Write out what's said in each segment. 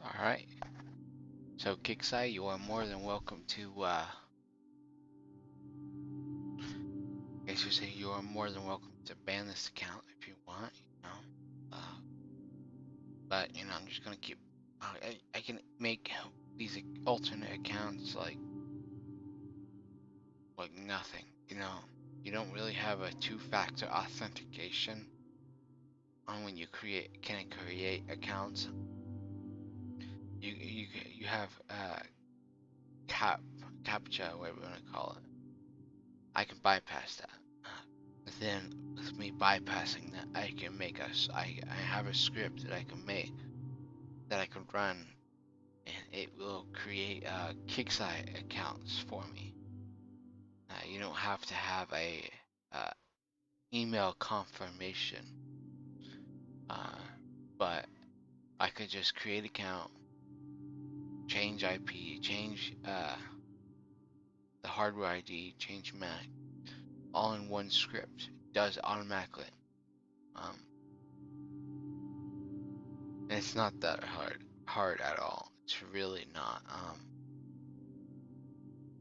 Alright, so Kixeye, you are more than welcome to, I should say you are more than welcome to ban this account if you want, but, I'm just gonna keep, I can make these alternate accounts like nothing, you don't really have a two-factor authentication on when you can create accounts. You have, CAPTCHA, whatever you want to call it. I can bypass that. Then with me bypassing that, I can make I have a script that I can make, that I can run, and it will create Kixeye accounts for me. You don't have to have a email confirmation, but I could just create an account, change IP, change the hardware ID, change MAC, all in one script. It does automatically. And it's not that hard at all. It's really not.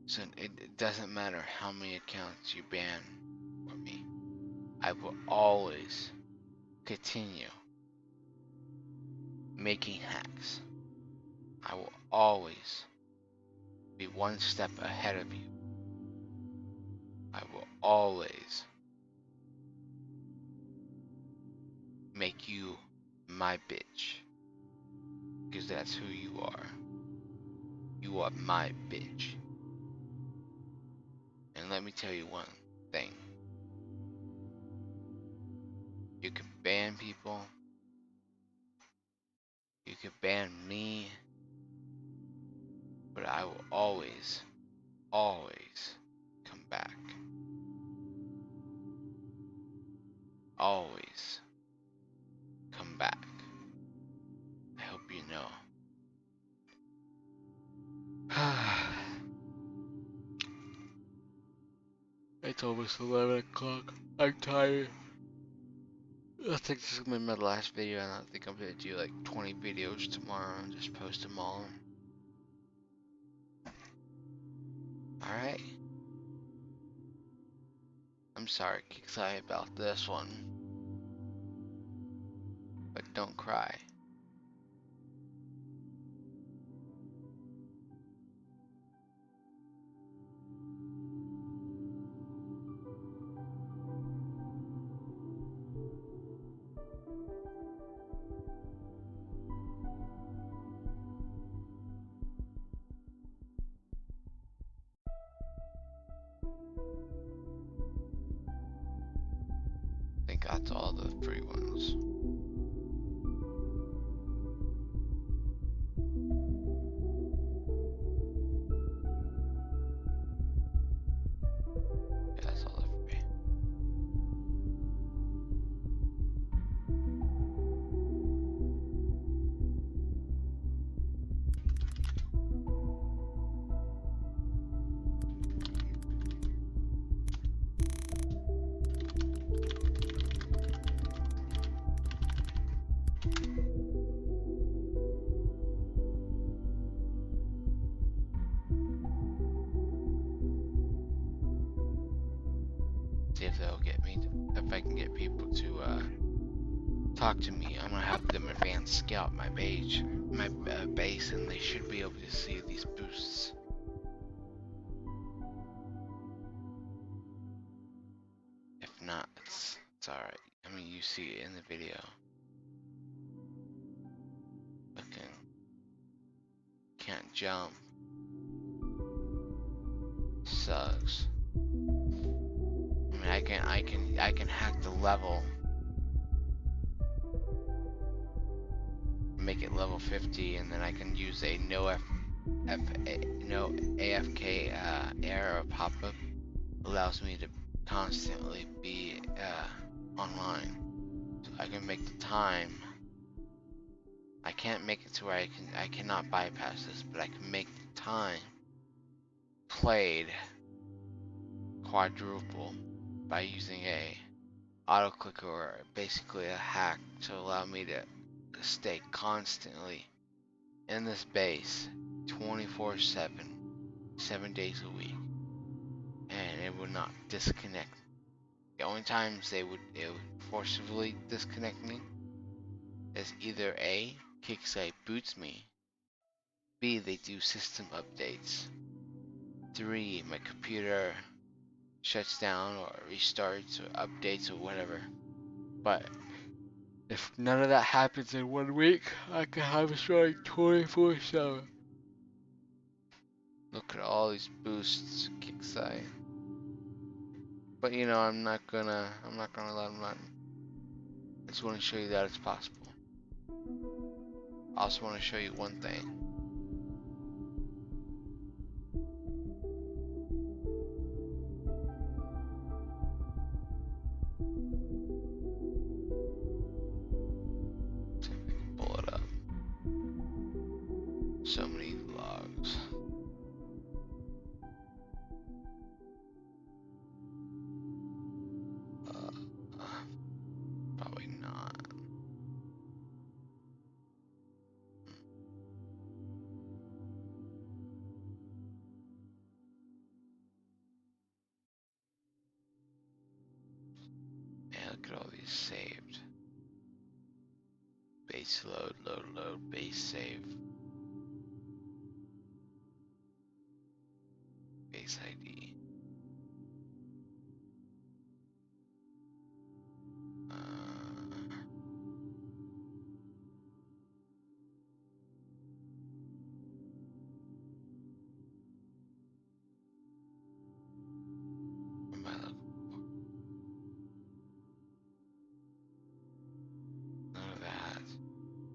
So it doesn't matter how many accounts you ban for me. I will always continue making hacks. I will always be one step ahead of you. I will always make you my bitch. Because that's who you are. You are my bitch. And let me tell you one thing. You can ban people. You can ban me. But I will always come back. Always come back. I hope you know. It's almost 11 o'clock. I'm tired. I think this is gonna be my last video, and I think I'm gonna do like 20 videos tomorrow and just post them all. Alright. I'm sorry, Kixeye, about this one. But don't cry. I think that's all the free ones. Yeah, that's all the free. See if they'll get me, if I can get people to talk to me. I'm gonna have them advance scout my base, and they should be able to see these boosts. If not, it's alright. I mean, you see it in the video. Fucking can't jump. Sucks. I mean, I can hack the level, make it level 50, and then I can use a no AFK error pop-up. Allows me to constantly be online. So I can make the time. I can't make it to where I cannot bypass this, but I can make the time played quadruple by using a auto clicker, or basically a hack, to allow me to stay constantly in this base 24/7, 7 days a week, and it would not disconnect. The only times it would forcibly disconnect me is either A, Kixeye boots me, B, they do system updates, 3, my computer shuts down or restarts or updates or whatever. But if none of that happens in 1 week, I can have it starting 24/7. Look at all these boosts, Kixeye. But you know, I'm not gonna let them run. I just want to show you that it's possible. I also want to show you one thing. See if we can pull it up. So many logs. Probably not. Man, look at all these saved. Base load, base save. Base ID. What am I looking for? None of that.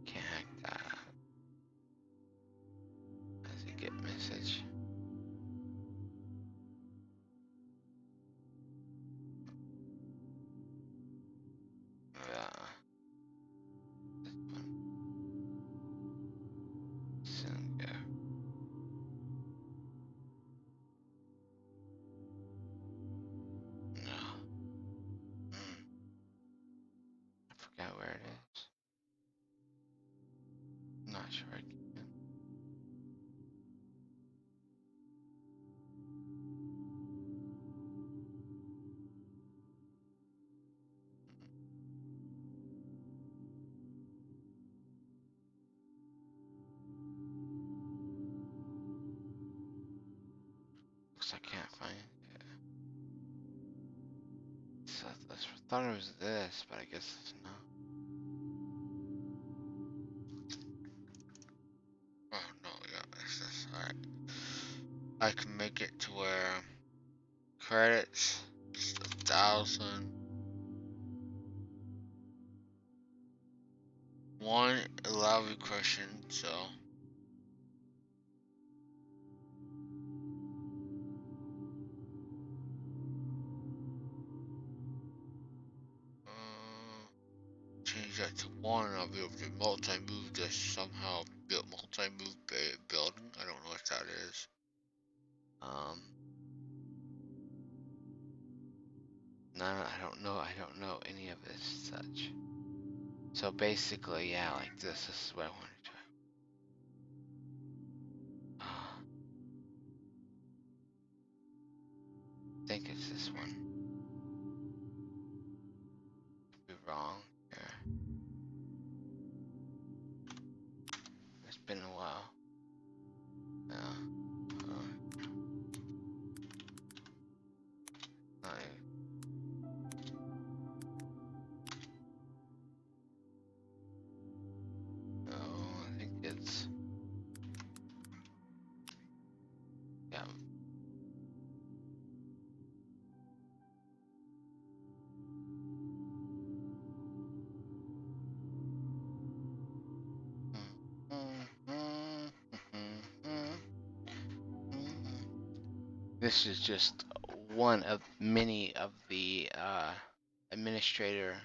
Can't hack that. As a get message. Yeah. This one. Soon go. No. I forgot where it is. I'm not sure I can. Looks like I can't find it. So I thought it was this, but I guess it's not. Oh no, yeah, it's this. Alright. I can make it to where credits just 1,000. One lobby question, so change that to one. I'll be able to multi-move this somehow. Build multi-move building. I don't know what that is. No, I don't know any of this such. So basically, yeah, like this is what I want to try. I think it's this one. Could be wrong. Yeah. It's been a while. Yeah. Not even. No, I think it's. Yeah. This is just one of many of the administrator